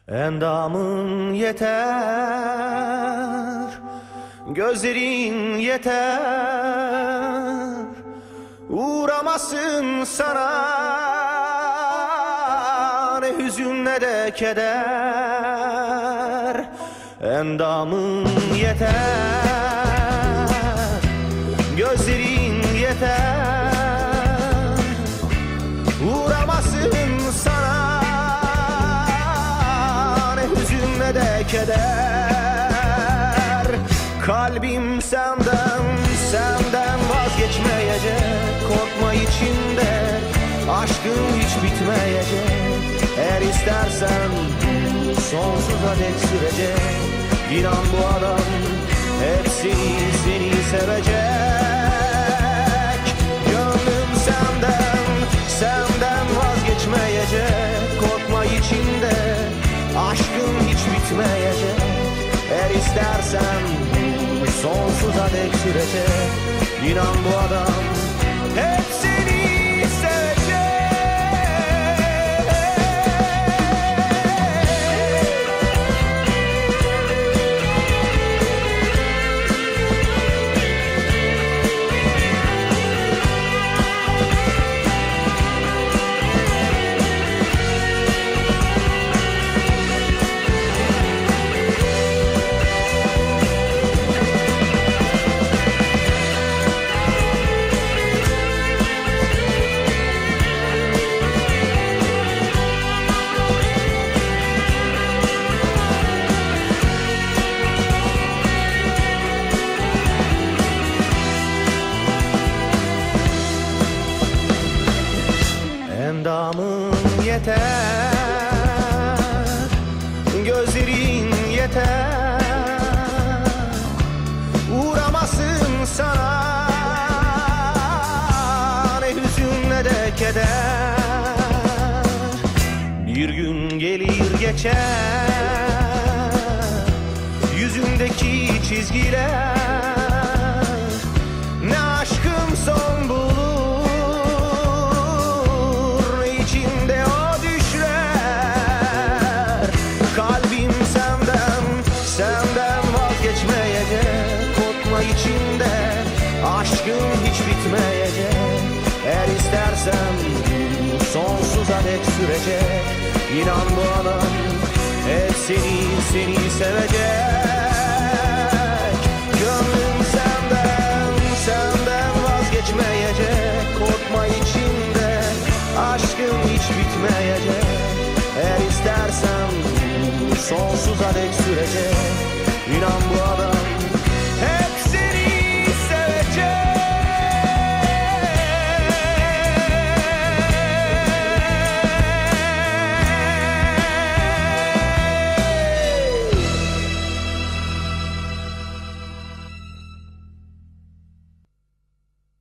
Endamın yeter, gözlerin yeter, uğramasın sana ne hüzün ne de keder. Endamın yeter, gözlerin yeter, uğramasın sana ne hüzün ne de keder. Kalbim senden vazgeçmeyecek, korkma içinde aşkın hiç bitmeyecek. Eğer istersen sonsuza dek sürecek. İnan bu adam hep seni sevecek. Gönlüm senden vazgeçmeyecek, korkma içinde aşkın hiç bitmeyecek. Eğer istersen sonsuza dek sürecek. İnan bu adam hep seni sevecek. Endamın yeter, gözlerin yeter, uğramasın sana ne hüzün ne de keder. Bir gün gelir geçer, yüzündeki çizgiler ne aşkım son bulur, içinde aşkın hiç bitmeyecek. Eğer istersen sonsuza dek sürecek. İnan bu adam hep seni sevecek. Gönlüm senden vazgeçmeyecek, korkma içinde aşkın hiç bitmeyecek. Eğer istersen sonsuza dek sürecek. İnan bu adam